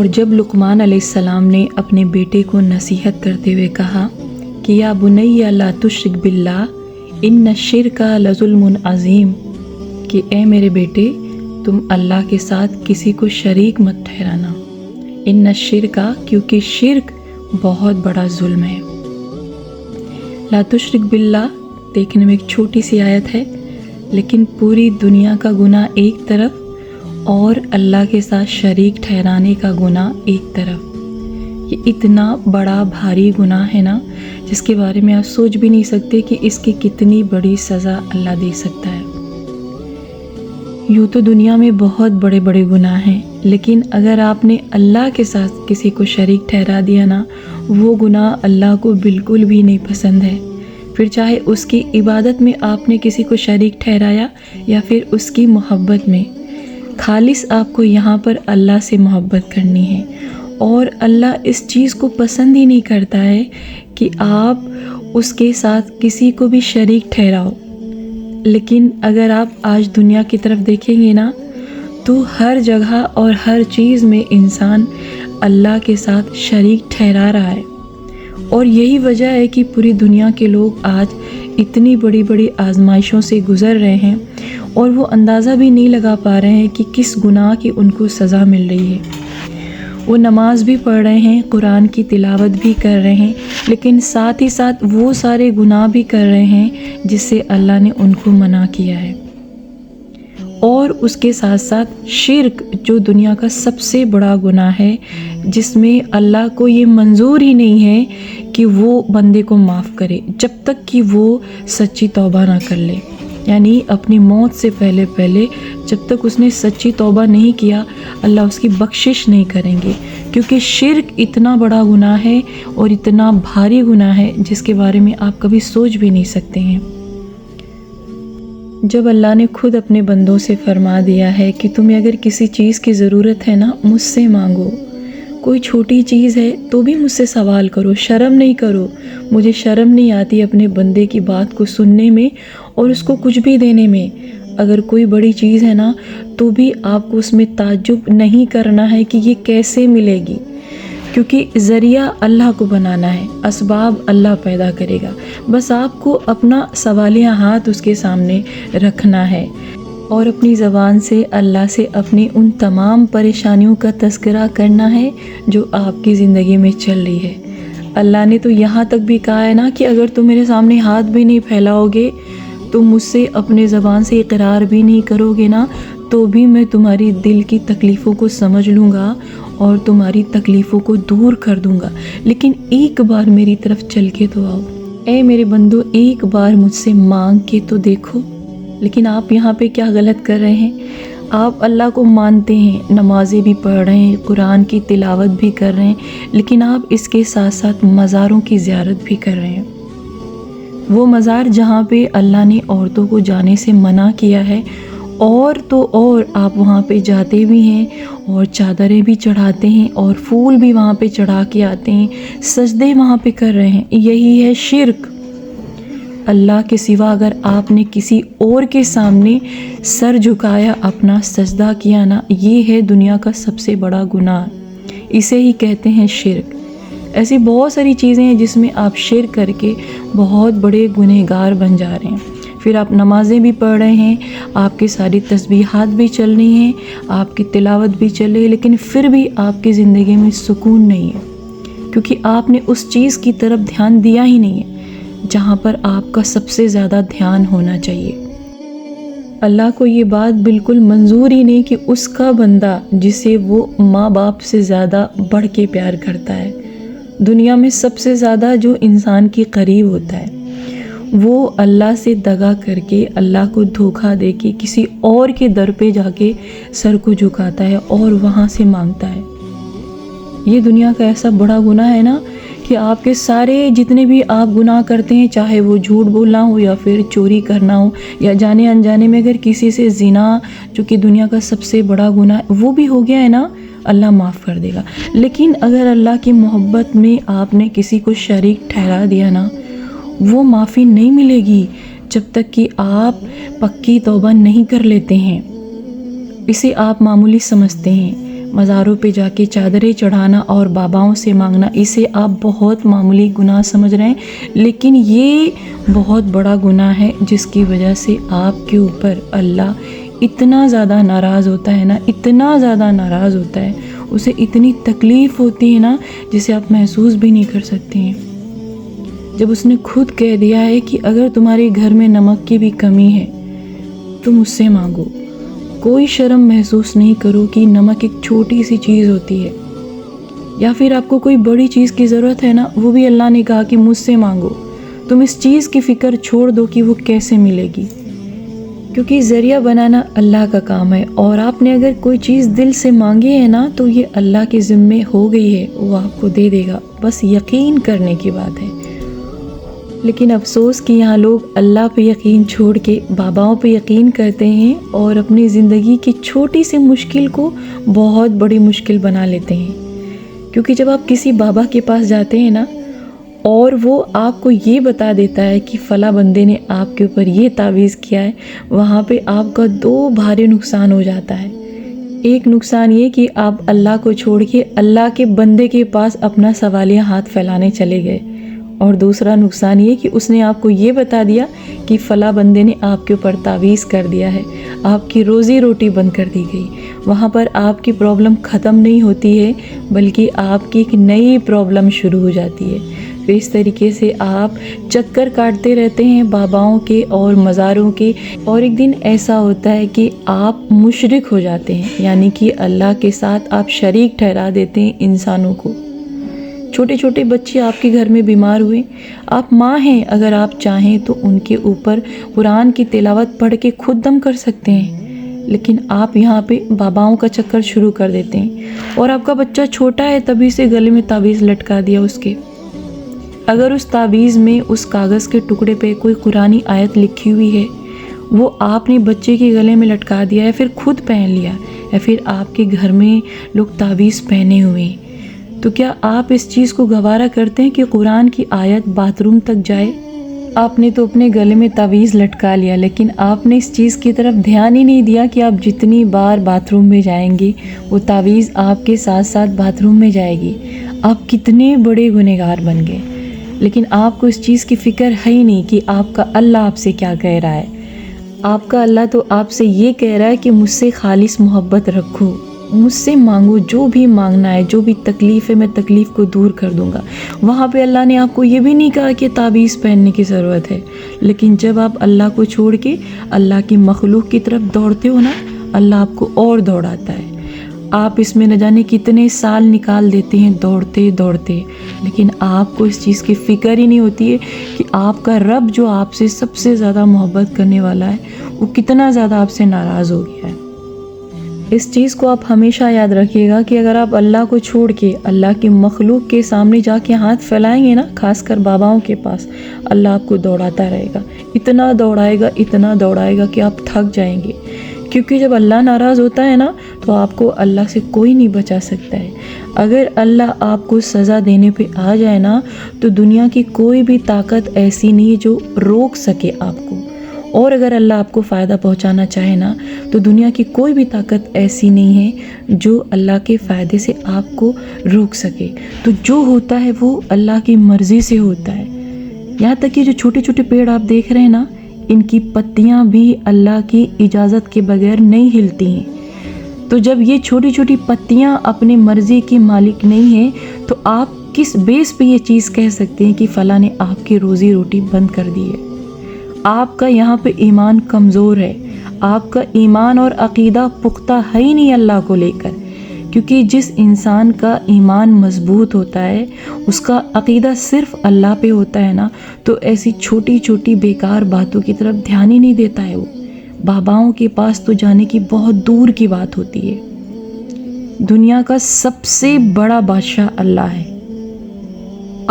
اور جب لقمان علیہ السلام نے اپنے بیٹے کو نصیحت کرتے ہوئے کہا کہ یا بنی لا تشرک باللہ ان الشرک لظلم عظیم، کہ اے میرے بیٹے تم اللہ کے ساتھ کسی کو شریک مت ٹھہرانا، ان الشرک، کیونکہ شرک بہت بڑا ظلم ہے۔ لا تشرک باللہ دیکھنے میں ایک چھوٹی سی آیت ہے، لیکن پوری دنیا کا گناہ ایک طرف اور اللہ کے ساتھ شریک ٹھہرانے کا گناہ ایک طرف، یہ اتنا بڑا بھاری گناہ ہے نا، جس کے بارے میں آپ سوچ بھی نہیں سکتے کہ اس کی کتنی بڑی سزا اللہ دے سکتا ہے۔ یوں تو دنیا میں بہت بڑے بڑے گناہ ہیں، لیکن اگر آپ نے اللہ کے ساتھ کسی کو شریک ٹھہرا دیا نا، وہ گناہ اللہ کو بالکل بھی نہیں پسند ہے۔ پھر چاہے اس کی عبادت میں آپ نے کسی کو شریک ٹھہرایا یا پھر اس کی محبت میں، خالص آپ کو یہاں پر اللہ سے محبت کرنی ہے، اور اللہ اس چیز کو پسند ہی نہیں کرتا ہے کہ آپ اس کے ساتھ کسی کو بھی شریک ٹھہراؤ۔ لیکن اگر آپ آج دنیا کی طرف دیکھیں گے نا، تو ہر جگہ اور ہر چیز میں انسان اللہ کے ساتھ شریک ٹھہرا رہا ہے، اور یہی وجہ ہے کہ پوری دنیا کے لوگ آج اتنی بڑی بڑی آزمائشوں سے گزر رہے ہیں، اور وہ اندازہ بھی نہیں لگا پا رہے ہیں کہ کس گناہ کی ان کو سزا مل رہی ہے۔ وہ نماز بھی پڑھ رہے ہیں، قرآن کی تلاوت بھی کر رہے ہیں، لیکن ساتھ ہی ساتھ وہ سارے گناہ بھی کر رہے ہیں جس سے اللہ نے ان کو منع کیا ہے، اور اس کے ساتھ ساتھ شرک جو دنیا کا سب سے بڑا گناہ ہے، جس میں اللہ کو یہ منظور ہی نہیں ہے کہ وہ بندے کو معاف کرے جب تک کہ وہ سچی توبہ نہ کر لے، یعنی اپنی موت سے پہلے جب تک اس نے سچی توبہ نہیں کیا، اللہ اس کی بخشش نہیں کریں گے، کیونکہ شرک اتنا بڑا گناہ ہے اور اتنا بھاری گناہ ہے جس کے بارے میں آپ کبھی سوچ بھی نہیں سکتے ہیں۔ جب اللہ نے خود اپنے بندوں سے فرما دیا ہے کہ تمہیں اگر کسی چیز کی ضرورت ہے نا، مجھ سے مانگو، کوئی چھوٹی چیز ہے تو بھی مجھ سے سوال کرو، شرم نہیں کرو، مجھے شرم نہیں آتی اپنے بندے کی بات کو سننے میں اور اس کو کچھ بھی دینے میں۔ اگر کوئی بڑی چیز ہے نا، تو بھی آپ کو اس میں تعجب نہیں کرنا ہے کہ یہ کیسے ملے گی، کیونکہ ذریعہ اللہ کو بنانا ہے، اسباب اللہ پیدا کرے گا، بس آپ کو اپنا سوالیہ ہاتھ اس کے سامنے رکھنا ہے، اور اپنی زبان سے اللہ سے اپنی ان تمام پریشانیوں کا تذکرہ کرنا ہے جو آپ کی زندگی میں چل رہی ہے۔ اللہ نے تو یہاں تک بھی کہا ہے نا کہ اگر تم میرے سامنے ہاتھ بھی نہیں پھیلاؤ گے، تم مجھ سے اپنے زبان سے اقرار بھی نہیں کرو گے نا، تو بھی میں تمہاری دل کی تکلیفوں کو سمجھ لوں گا اور تمہاری تکلیفوں کو دور کر دوں گا، لیکن ایک بار میری طرف چل کے تو آؤ، اے میرے بندو ایک بار مجھ سے مانگ کے تو دیکھو۔ لیکن آپ یہاں پہ کیا غلط کر رہے ہیں؟ آپ اللہ کو مانتے ہیں، نمازیں بھی پڑھ رہے ہیں، قرآن کی تلاوت بھی کر رہے ہیں، لیکن آپ اس کے ساتھ ساتھ مزاروں کی زیارت بھی کر رہے ہیں، وہ مزار جہاں پہ اللہ نے عورتوں کو جانے سے منع کیا ہے، اور تو اور آپ وہاں پہ جاتے بھی ہیں اور چادریں بھی چڑھاتے ہیں اور پھول بھی وہاں پہ چڑھا کے آتے ہیں، سجدے وہاں پہ کر رہے ہیں۔ یہی ہے شرک۔ اللہ کے سوا اگر آپ نے کسی اور کے سامنے سر جھکایا، اپنا سجدہ کیا نا، یہ ہے دنیا کا سب سے بڑا گناہ، اسے ہی کہتے ہیں شرک۔ ایسی بہت ساری چیزیں ہیں جس میں آپ شرک کر کے بہت بڑے گنہگار بن جا رہے ہیں۔ پھر آپ نمازیں بھی پڑھ رہے ہیں، آپ کی ساری تسبیحات بھی چل رہی ہیں، آپ کی تلاوت بھی چل رہی ہے، لیکن پھر بھی آپ کی زندگی میں سکون نہیں ہے، کیونکہ آپ نے اس چیز کی طرف دھیان دیا ہی نہیں ہے جہاں پر آپ کا سب سے زیادہ دھیان ہونا چاہیے۔ اللہ کو یہ بات بالکل منظور ہی نہیں کہ اس کا بندہ جسے وہ ماں باپ سے زیادہ بڑھ کے پیار کرتا ہے، دنیا میں سب سے زیادہ جو انسان کے قریب ہوتا ہے، وہ اللہ سے دغا کر کے، اللہ کو دھوکہ دے کے کسی اور کے در پہ جا کے سر کو جھکاتا ہے اور وہاں سے مانگتا ہے۔ یہ دنیا کا ایسا بڑا گناہ ہے نا کہ آپ کے سارے جتنے بھی آپ گناہ کرتے ہیں، چاہے وہ جھوٹ بولنا ہو یا پھر چوری کرنا ہو یا جانے انجانے میں اگر کسی سے زنا، جو کہ دنیا کا سب سے بڑا گناہ ہے، وہ بھی ہو گیا ہے نا، اللہ معاف کر دے گا۔ لیکن اگر اللہ کی محبت میں آپ نے کسی کو شریک ٹھہرا دیا نا، وہ معافی نہیں ملے گی جب تک کہ آپ پکی توبہ نہیں کر لیتے ہیں۔ اسے آپ معمولی سمجھتے ہیں، مزاروں پہ جا کے چادریں چڑھانا اور باباؤں سے مانگنا، اسے آپ بہت معمولی گناہ سمجھ رہے ہیں، لیکن یہ بہت بڑا گناہ ہے جس کی وجہ سے آپ کے اوپر اللہ اتنا زیادہ ناراض ہوتا ہے نا، اتنا زیادہ ناراض ہوتا ہے، اسے اتنی تکلیف ہوتی ہے نا جسے آپ محسوس بھی نہیں کر سکتے ہیں۔ جب اس نے خود کہہ دیا ہے کہ اگر تمہارے گھر میں نمک کی بھی کمی ہے تو مجھ سے مانگو، کوئی شرم محسوس نہیں کرو کہ نمک ایک چھوٹی سی چیز ہوتی ہے، یا پھر آپ کو کوئی بڑی چیز کی ضرورت ہے نا، وہ بھی اللہ نے کہا کہ مجھ سے مانگو۔ تم اس چیز کی فکر چھوڑ دو کہ وہ کیسے ملے گی، کیونکہ ذریعہ بنانا اللہ کا کام ہے، اور آپ نے اگر کوئی چیز دل سے مانگی ہے نا تو یہ اللہ کے ذمے ہو گئی ہے، وہ آپ کو دے دے گا، بس یقین کرنے کی بات ہے۔ لیکن افسوس کہ یہاں لوگ اللہ پہ یقین چھوڑ کے باباؤں پہ یقین کرتے ہیں اور اپنی زندگی کی چھوٹی سی مشکل کو بہت بڑی مشکل بنا لیتے ہیں، کیونکہ جب آپ کسی بابا کے پاس جاتے ہیں نا اور وہ آپ کو یہ بتا دیتا ہے کہ فلاں بندے نے آپ کے اوپر یہ تعویذ کیا ہے، وہاں پہ آپ کا دو بھاری نقصان ہو جاتا ہے۔ ایک نقصان یہ کہ آپ اللہ کو چھوڑ کے اللہ کے بندے کے پاس اپنا سوالیہ ہاتھ پھیلانے چلے گئے، اور دوسرا نقصان یہ کہ اس نے آپ کو یہ بتا دیا کہ فلاں بندے نے آپ کے اوپر تعویذ کر دیا ہے، آپ کی روزی روٹی بند کر دی گئی۔ وہاں پر آپ کی پرابلم ختم نہیں ہوتی ہے بلکہ آپ کی ایک نئی پرابلم شروع ہو جاتی ہے۔ پھر اس طریقے سے آپ چکر کاٹتے رہتے ہیں باباؤں کے اور مزاروں کے، اور ایک دن ایسا ہوتا ہے کہ آپ مشرک ہو جاتے ہیں، یعنی کہ اللہ کے ساتھ آپ شریک ٹھہرا دیتے ہیں انسانوں کو۔ چھوٹے چھوٹے بچے آپ کے گھر میں بیمار ہوئے، آپ ماں ہیں، اگر آپ چاہیں تو ان کے اوپر قرآن کی تلاوت پڑھ کے خود دم کر سکتے ہیں، لیکن آپ یہاں پہ باباؤں کا چکر شروع کر دیتے ہیں، اور آپ کا بچہ چھوٹا ہے تبھی سے گلے میں تعویذ لٹکا دیا اس کے۔ اگر اس تعویذ میں اس کاغذ کے ٹکڑے پہ کوئی قرآنی آیت لکھی ہوئی ہے، وہ آپ نے بچے کے گلے میں لٹکا دیا ہے، پھر خود پہن لیا، یا پھر آپ کے گھر میں لوگ تعویذ پہنے ہوئے ہیں، تو کیا آپ اس چیز کو گوارا کرتے ہیں کہ قرآن کی آیت باتھ روم تک جائے؟ آپ نے تو اپنے گلے میں تعویذ لٹکا لیا، لیکن آپ نے اس چیز کی طرف دھیان ہی نہیں دیا کہ آپ جتنی بار باتھ روم میں جائیں گے وہ تعویذ آپ کے ساتھ ساتھ باتھ روم میں جائے گی۔ آپ کتنے بڑے گنہگار بن گئے، لیکن آپ کو اس چیز کی فکر ہے ہی نہیں کہ آپ کا اللہ آپ سے کیا کہہ رہا ہے۔ آپ کا اللہ تو آپ سے یہ کہہ رہا ہے کہ مجھ سے خالص محبت رکھو، مجھ سے مانگو، جو بھی مانگنا ہے، جو بھی تکلیف ہے میں تکلیف کو دور کر دوں گا۔ وہاں پہ اللہ نے آپ کو یہ بھی نہیں کہا کہ تعویذ پہننے کی ضرورت ہے، لیکن جب آپ اللہ کو چھوڑ کے اللہ کی مخلوق کی طرف دوڑتے ہو نا، اللہ آپ کو اور دوڑاتا ہے۔ آپ اس میں نہ جانے کتنے سال نکال دیتے ہیں دوڑتے دوڑتے، لیکن آپ کو اس چیز کی فکر ہی نہیں ہوتی ہے کہ آپ کا رب جو آپ سے سب سے زیادہ محبت کرنے والا ہے وہ کتنا زیادہ آپ سے ناراض ہو گیا ہے۔ اس چیز کو آپ ہمیشہ یاد رکھیے گا کہ اگر آپ اللہ کو چھوڑ کے اللہ کی مخلوق کے سامنے جا کے ہاتھ پھیلائیں گے نا، خاص کر باباؤں کے پاس، اللہ آپ کو دوڑاتا رہے گا، اتنا دوڑائے گا کہ آپ تھک جائیں گے، کیونکہ جب اللہ ناراض ہوتا ہے نا تو آپ کو اللہ سے کوئی نہیں بچا سکتا ہے۔ اگر اللہ آپ کو سزا دینے پہ آ جائے نا تو دنیا کی کوئی بھی طاقت ایسی نہیں ہے جو روک سکے آپ کو، اور اگر اللہ آپ کو فائدہ پہنچانا چاہے نا تو دنیا کی کوئی بھی طاقت ایسی نہیں ہے جو اللہ کے فائدے سے آپ کو روک سکے۔ تو جو ہوتا ہے وہ اللہ کی مرضی سے ہوتا ہے۔ یہاں تک کہ جو چھوٹے چھوٹے پیڑ آپ دیکھ رہے ہیں نا، ان کی پتیاں بھی اللہ کی اجازت کے بغیر نہیں ہلتی ہیں۔ تو جب یہ چھوٹی چھوٹی پتیاں اپنے مرضی کی مالک نہیں ہیں تو آپ کس بیس پہ یہ چیز کہہ سکتے ہیں کہ فلاں نے آپ کی روزی روٹی بند کر دی ہے؟ آپ کا یہاں پہ ایمان کمزور ہے، آپ کا ایمان اور عقیدہ پختہ ہے ہی نہیں اللہ کو لے کر، کیونکہ جس انسان کا ایمان مضبوط ہوتا ہے، اس کا عقیدہ صرف اللہ پہ ہوتا ہے نا، تو ایسی چھوٹی چھوٹی بیکار باتوں کی طرف دھیان ہی نہیں دیتا ہے۔ وہ باباؤں کے پاس تو جانے کی بہت دور کی بات ہوتی ہے۔ دنیا کا سب سے بڑا بادشاہ اللہ ہے۔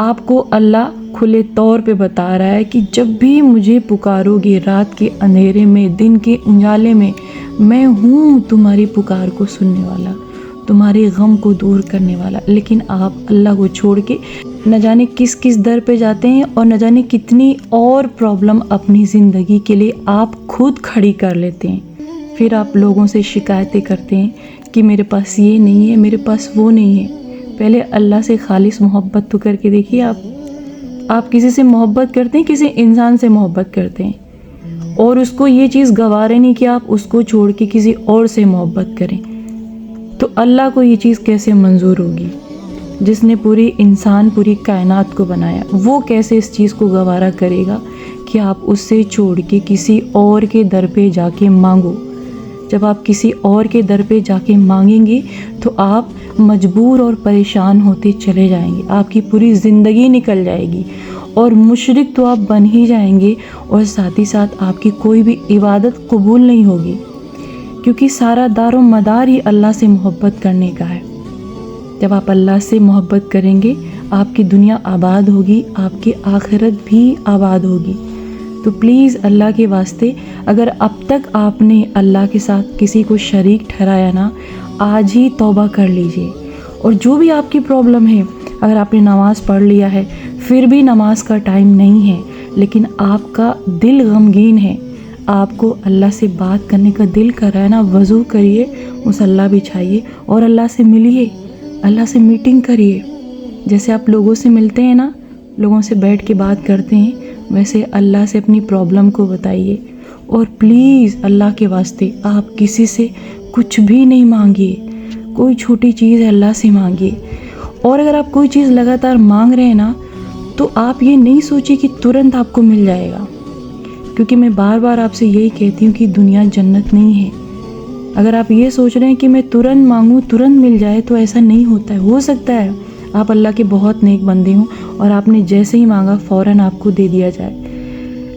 آپ کو اللہ کھلے طور پہ بتا رہا ہے کہ جب بھی مجھے پکارو گے، رات کے اندھیرے میں، دن کے اجالے میں ہوں تمہاری پکار کو سننے والا، تمہارے غم کو دور کرنے والا۔ لیکن آپ اللہ کو چھوڑ کے نہ جانے کس کس در پہ جاتے ہیں، اور نہ جانے کتنی اور پرابلم اپنی زندگی کے لیے آپ خود کھڑی کر لیتے ہیں۔ پھر آپ لوگوں سے شکایتیں کرتے ہیں کہ میرے پاس یہ نہیں ہے، میرے پاس وہ نہیں ہے. پہلے اللہ سے خالص محبت تو کر کے دیکھیے. آپ کسی سے محبت کرتے ہیں، کسی انسان سے محبت کرتے ہیں اور اس کو یہ چیز گوارے نہیں کہ آپ اس کو چھوڑ کے کسی اور سے محبت کریں، تو اللہ کو یہ چیز کیسے منظور ہوگی؟ جس نے پوری انسان، پوری کائنات کو بنایا، وہ کیسے اس چیز کو گوارا کرے گا کہ آپ اس سے چھوڑ کے کسی اور کے در پہ جا کے مانگو؟ جب آپ کسی اور کے در پہ جا کے مانگیں گے تو آپ مجبور اور پریشان ہوتے چلے جائیں گے، آپ کی پوری زندگی نکل جائے گی اور مشرک تو آپ بن ہی جائیں گے، اور ساتھ ہی ساتھ آپ کی کوئی بھی عبادت قبول نہیں ہوگی، کیونکہ سارا دار و مدار ہی اللہ سے محبت کرنے کا ہے. جب آپ اللہ سے محبت کریں گے، آپ کی دنیا آباد ہوگی، آپ کی آخرت بھی آباد ہوگی. تو پلیز اللہ کے واسطے، اگر اب تک آپ نے اللہ کے ساتھ کسی کو شریک ٹھہرایا نا، آج ہی توبہ کر لیجئے. اور جو بھی آپ کی پرابلم ہے، اگر آپ نے نماز پڑھ لیا ہے پھر بھی نماز کا ٹائم نہیں ہے، لیکن آپ کا دل غمگین ہے، آپ کو اللہ سے بات کرنے کا دل کر رہا ہے نا، وضو کریے، مصلی بچھائیے اور اللہ سے ملیے، اللہ سے میٹنگ کریے. جیسے آپ لوگوں سے ملتے ہیں نا، لوگوں سے بیٹھ کے بات کرتے ہیں، ویسے اللہ سے اپنی پرابلم کو بتائیے. اور پلیز اللہ کے واسطے آپ کسی سے کچھ بھی نہیں مانگیے، کوئی چھوٹی چیز ہے اللہ سے مانگیے. اور اگر آپ کوئی چیز لگاتار مانگ رہے ہیں نا، تو آپ یہ نہیں سوچیے کہ ترنت آپ کو مل جائے گا، کیونکہ میں بار بار آپ سے یہی کہتی ہوں کہ دنیا جنت نہیں ہے. اگر آپ یہ سوچ رہے ہیں کہ میں ترنت مانگوں ترنت مل جائے، تو ایسا نہیں ہوتا ہے. ہو سکتا ہے آپ اللہ کے بہت نیک بندے ہوں اور آپ نے جیسے ہی مانگا فوراً آپ کو دے دیا جائے،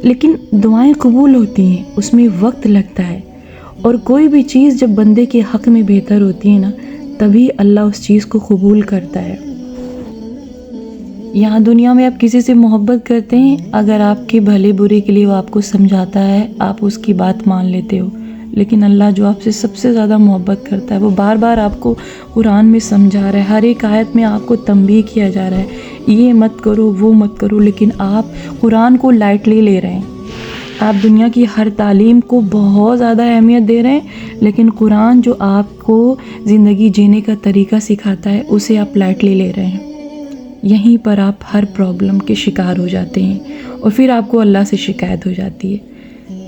لیکن دعائیں قبول ہوتی ہیں، اس میں وقت لگتا ہے. اور کوئی بھی چیز جب بندے کے حق میں بہتر ہوتی ہے نا، تبھی اللہ اس چیز کو قبول کرتا ہے. یہاں دنیا میں آپ کسی سے محبت کرتے ہیں، اگر آپ کے بھلے برے کے لیے وہ آپ کو سمجھاتا ہے، آپ اس کی بات مان لیتے ہو. لیکن اللہ جو آپ سے سب سے زیادہ محبت کرتا ہے، وہ بار بار آپ کو قرآن میں سمجھا رہا ہے، ہر ایک آیت میں آپ کو تنبیہ کیا جا رہا ہے، یہ مت کرو وہ مت کرو، لیکن آپ قرآن کو لائٹلی لے رہے ہیں. آپ دنیا کی ہر تعلیم کو بہت زیادہ اہمیت دے رہے ہیں، لیکن قرآن جو آپ کو زندگی جینے کا طریقہ سکھاتا ہے، اسے آپ لائٹلی لے رہے ہیں. یہیں پر آپ ہر پرابلم کے شکار ہو جاتے ہیں اور پھر آپ کو اللہ سے شکایت ہو جاتی ہے.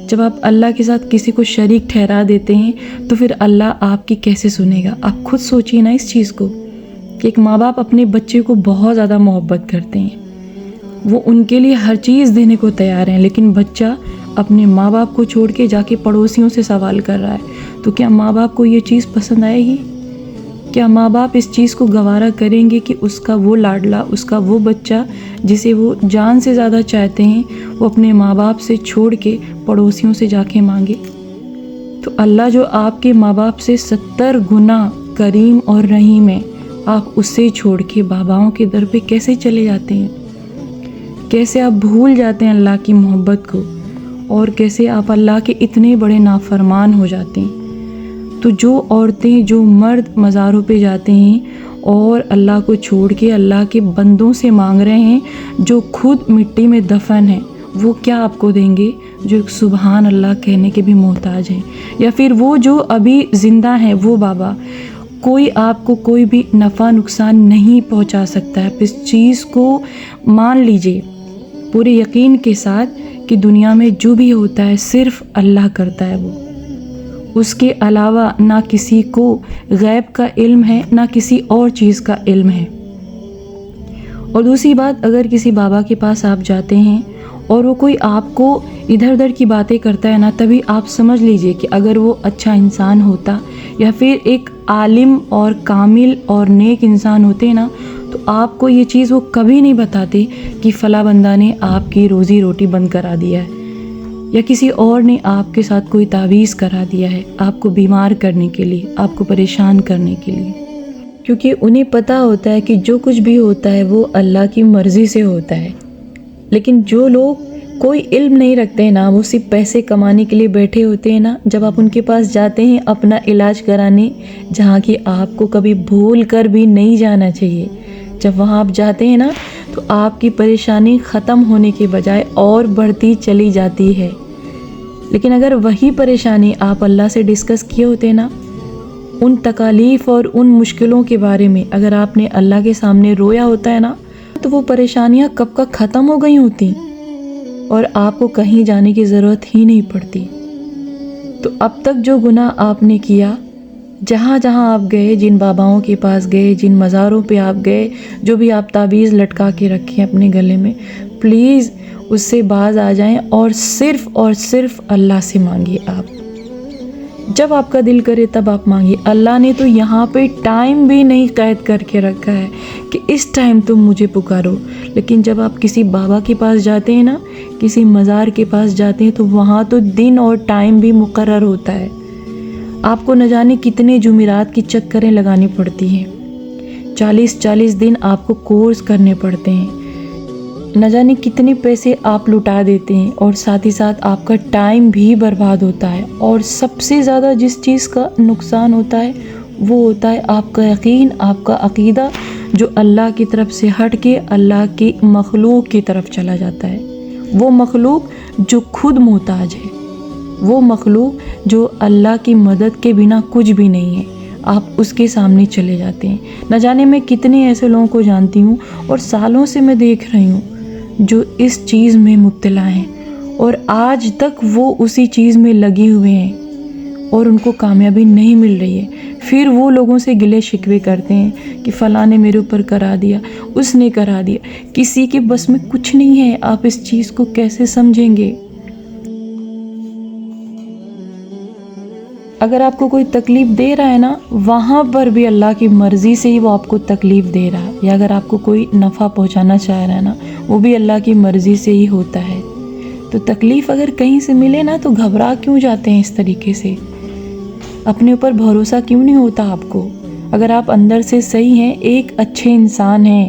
جب آپ اللہ کے ساتھ کسی کو شریک ٹھہرا دیتے ہیں تو پھر اللہ آپ کی کیسے سنے گا؟ آپ خود سوچیے نا اس چیز کو، کہ ایک ماں باپ اپنے بچے کو بہت زیادہ محبت کرتے ہیں، وہ ان کے لیے ہر چیز دینے کو تیار ہیں، لیکن بچہ اپنے ماں باپ کو چھوڑ کے جا کے پڑوسیوں سے سوال کر رہا ہے، تو کیا ماں باپ کو یہ چیز پسند آئے گی؟ کیا ماں باپ اس چیز کو گوارا کریں گے کہ اس کا وہ لاڈلا، اس کا وہ بچہ جسے وہ جان سے زیادہ چاہتے ہیں، وہ اپنے ماں باپ سے چھوڑ کے پڑوسیوں سے جا کے مانگے؟ تو اللہ جو آپ کے ماں باپ سے 70 گنا کریم اور رحیم ہے، آپ اس سے چھوڑ کے باباؤں کے در پہ کیسے چلے جاتے ہیں؟ کیسے آپ بھول جاتے ہیں اللہ کی محبت کو، اور کیسے آپ اللہ کے اتنے بڑے نافرمان ہو جاتے ہیں؟ تو جو عورتیں، جو مرد مزاروں پہ جاتے ہیں اور اللہ کو چھوڑ کے اللہ کے بندوں سے مانگ رہے ہیں جو خود مٹی میں دفن ہیں، وہ کیا آپ کو دیں گے؟ جو ایک سبحان اللہ کہنے کے بھی محتاج ہیں، یا پھر وہ جو ابھی زندہ ہیں، وہ بابا. کوئی آپ کو کوئی بھی نفع نقصان نہیں پہنچا سکتا ہے. آپ اس چیز کو مان لیجئے پورے یقین کے ساتھ کہ دنیا میں جو بھی ہوتا ہے صرف اللہ کرتا ہے، وہ اس کے علاوہ نہ کسی کو غیب کا علم ہے، نہ کسی اور چیز کا علم ہے. اور دوسری بات، اگر کسی بابا کے پاس آپ جاتے ہیں اور وہ کوئی آپ کو ادھر ادھر کی باتیں کرتا ہے نا، تبھی آپ سمجھ لیجئے کہ اگر وہ اچھا انسان ہوتا یا پھر ایک عالم اور کامل اور نیک انسان ہوتے نا، تو آپ کو یہ چیز وہ کبھی نہیں بتاتے کہ فلاں بندہ نے آپ کی روزی روٹی بند کرا دیا ہے، یا کسی اور نے آپ کے ساتھ کوئی تعویذ کرا دیا ہے آپ کو بیمار کرنے کے لیے، آپ کو پریشان کرنے کے لیے. کیونکہ انہیں پتہ ہوتا ہے کہ جو کچھ بھی ہوتا ہے وہ اللہ کی مرضی سے ہوتا ہے. لیکن جو لوگ کوئی علم نہیں رکھتے ہیں نا، وہ صرف پیسے کمانے کے لیے بیٹھے ہوتے ہیں نا، جب آپ ان کے پاس جاتے ہیں اپنا علاج کرانے، جہاں کہ آپ کو کبھی بھول کر بھی نہیں جانا چاہیے، جب وہاں آپ جاتے ہیں نا تو آپ کی پریشانی ختم ہونے کے بجائے اور بڑھتی چلی جاتی ہے. لیکن اگر وہی پریشانی آپ اللہ سے ڈسکس کیے ہوتے نا، ان تکالیف اور ان مشکلوں کے بارے میں اگر آپ نے اللہ کے سامنے رویا ہوتا ہے نا، تو وہ پریشانیاں کب کا ختم ہو گئی ہوتی اور آپ کو کہیں جانے کی ضرورت ہی نہیں پڑتی۔ تو اب تک جو گناہ آپ نے کیا، جہاں جہاں آپ گئے، جن باباؤں کے پاس گئے، جن مزاروں پہ آپ گئے، جو بھی آپ تعویذ لٹکا کے رکھیں اپنے گلے میں، پلیز اس سے باز آ جائیں اور صرف اللہ سے مانگیے۔ آپ جب آپ کا دل کرے تب آپ مانگیے۔ اللہ نے تو یہاں پہ ٹائم بھی نہیں قید کر کے رکھا ہے کہ اس ٹائم تم مجھے پکارو، لیکن جب آپ کسی بابا کے پاس جاتے ہیں نا، کسی مزار کے پاس جاتے ہیں، تو وہاں تو دن اور ٹائم بھی مقرر ہوتا ہے۔ آپ کو نہ جانے کتنے جمعرات کی چکریں لگانی پڑتی ہیں، 40 دن آپ کو کورس کرنے پڑتے ہیں، نہ جانے کتنے پیسے آپ لٹا دیتے ہیں، اور ساتھ ہی ساتھ آپ کا ٹائم بھی برباد ہوتا ہے۔ اور سب سے زیادہ جس چیز کا نقصان ہوتا ہے وہ ہوتا ہے آپ کا یقین، آپ کا عقیدہ، جو اللہ کی طرف سے ہٹ کے اللہ کی مخلوق کی طرف چلا جاتا ہے۔ وہ مخلوق جو خود محتاج ہے، وہ مخلوق جو اللہ کی مدد کے بنا کچھ بھی نہیں ہے، آپ اس کے سامنے چلے جاتے ہیں۔ نہ جانے میں کتنے ایسے لوگوں کو جانتی ہوں اور سالوں سے میں دیکھ رہی ہوں جو اس چیز میں مبتلا ہیں، اور آج تک وہ اسی چیز میں لگے ہوئے ہیں اور ان کو کامیابی نہیں مل رہی ہے۔ پھر وہ لوگوں سے گلے شکوے کرتے ہیں کہ فلاں نے میرے اوپر کرا دیا، اس نے کرا دیا۔ کسی کے بس میں کچھ نہیں ہے، آپ اس چیز کو کیسے سمجھیں گے؟ اگر آپ کو کوئی تکلیف دے رہا ہے نا، وہاں پر بھی اللہ کی مرضی سے ہی وہ آپ کو تکلیف دے رہا ہے، یا اگر آپ کو کوئی نفع پہنچانا چاہ رہا ہے نا، وہ بھی اللہ کی مرضی سے ہی ہوتا ہے۔ تو تکلیف اگر کہیں سے ملے نا تو گھبرا کیوں جاتے ہیں اس طریقے سے؟ اپنے اوپر بھروسہ کیوں نہیں ہوتا آپ کو؟ اگر آپ اندر سے صحیح ہیں، ایک اچھے انسان ہیں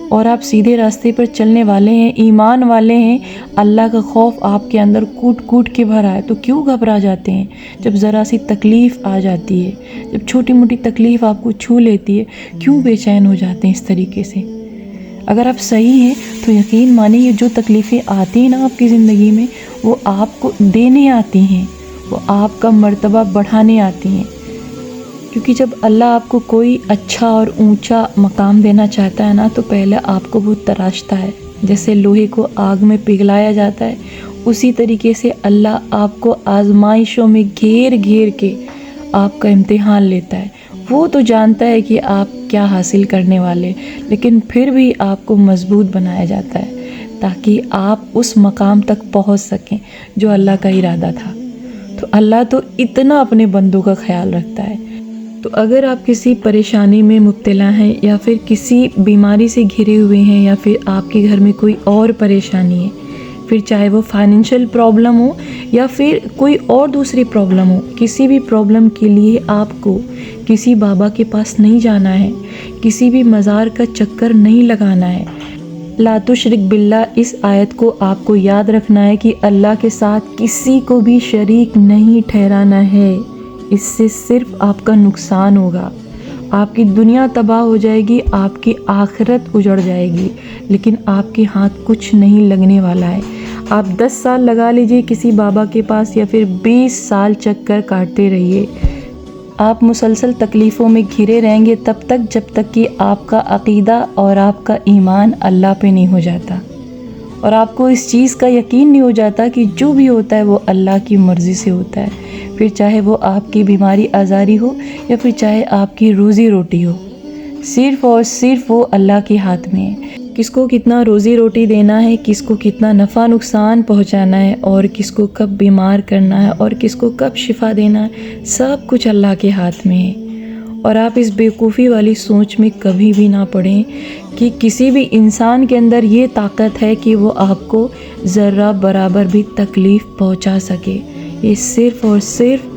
اور آپ سیدھے راستے پر چلنے والے ہیں، ایمان والے ہیں، اللہ کا خوف آپ کے اندر کوٹ کوٹ کے بھرا ہے، تو کیوں گھبرا جاتے ہیں؟ جب ذرا سی تکلیف آ جاتی ہے، جب چھوٹی موٹی تکلیف آپ کو چھو لیتی ہے، کیوں بے چین ہو جاتے ہیں اس طریقے سے؟ اگر آپ صحیح ہیں تو یقین مانیں، یہ جو تکلیفیں آتی ہیں نا آپ کی زندگی میں، وہ آپ کو دینے آتی ہیں، وہ آپ کا مرتبہ بڑھانے آتی ہیں۔ کیونکہ جب اللہ آپ کو کوئی اچھا اور اونچا مقام دینا چاہتا ہے نا، تو پہلے آپ کو وہ تراشتا ہے، جیسے لوہے کو آگ میں پگھلایا جاتا ہے، اسی طریقے سے اللہ آپ کو آزمائشوں میں گھیر گھیر کے آپ کا امتحان لیتا ہے۔ وہ تو جانتا ہے کہ آپ کیا حاصل کرنے والے، لیکن پھر بھی آپ کو مضبوط بنایا جاتا ہے تاکہ آپ اس مقام تک پہنچ سکیں جو اللہ کا ارادہ تھا۔ تو اللہ تو اتنا اپنے بندوں کا خیال رکھتا ہے۔ تو اگر آپ کسی پریشانی میں مبتلا ہیں، یا پھر کسی بیماری سے گھرے ہوئے ہیں، یا پھر آپ کے گھر میں کوئی اور پریشانی ہے، پھر چاہے وہ فائنینشیل پرابلم ہو یا پھر کوئی اور دوسری پرابلم ہو، کسی بھی پرابلم کے لیے آپ کو کسی بابا کے پاس نہیں جانا ہے، کسی بھی مزار کا چکر نہیں لگانا ہے۔ لا تشرک باللہ، اس آیت کو آپ کو یاد رکھنا ہے کہ اللہ کے ساتھ کسی کو بھی شریک نہیں ٹھہرانا ہے۔ اس سے صرف آپ کا نقصان ہوگا، آپ کی دنیا تباہ ہو جائے گی، آپ کی آخرت اجڑ جائے گی، لیکن آپ کے ہاتھ کچھ نہیں لگنے والا ہے۔ آپ 10 سال لگا لیجئے کسی بابا کے پاس، یا پھر 20 سال چکر کاٹتے رہیے، آپ مسلسل تکلیفوں میں گھرے رہیں گے تب تک جب تک کہ آپ کا عقیدہ اور آپ کا ایمان اللہ پہ نہیں ہو جاتا، اور آپ کو اس چیز کا یقین نہیں ہو جاتا کہ جو بھی ہوتا ہے وہ اللہ کی مرضی سے ہوتا ہے، پھر چاہے وہ آپ کی بیماری آزاری ہو یا پھر چاہے آپ کی روزی روٹی ہو، صرف اور صرف وہ اللہ کے ہاتھ میں ہے۔ کس کو کتنا روزی روٹی دینا ہے، کس کو کتنا نفع نقصان پہنچانا ہے، اور کس کو کب بیمار کرنا ہے، اور کس کو کب شفا دینا ہے، سب کچھ اللہ کے ہاتھ میں ہے۔ اور آپ اس بیوقوفی والی سوچ میں کبھی بھی نہ پڑیں کہ کسی بھی انسان کے اندر یہ طاقت ہے کہ وہ آپ کو ذرہ برابر بھی تکلیف پہنچا سکے۔ یہ صرف اور صرف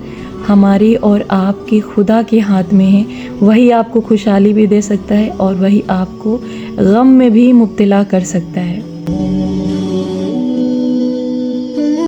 ہماری اور آپ کے خدا کے ہاتھ میں ہے۔ وہی آپ کو خوشحالی بھی دے سکتا ہے، اور وہی آپ کو غم میں بھی مبتلا کر سکتا ہے۔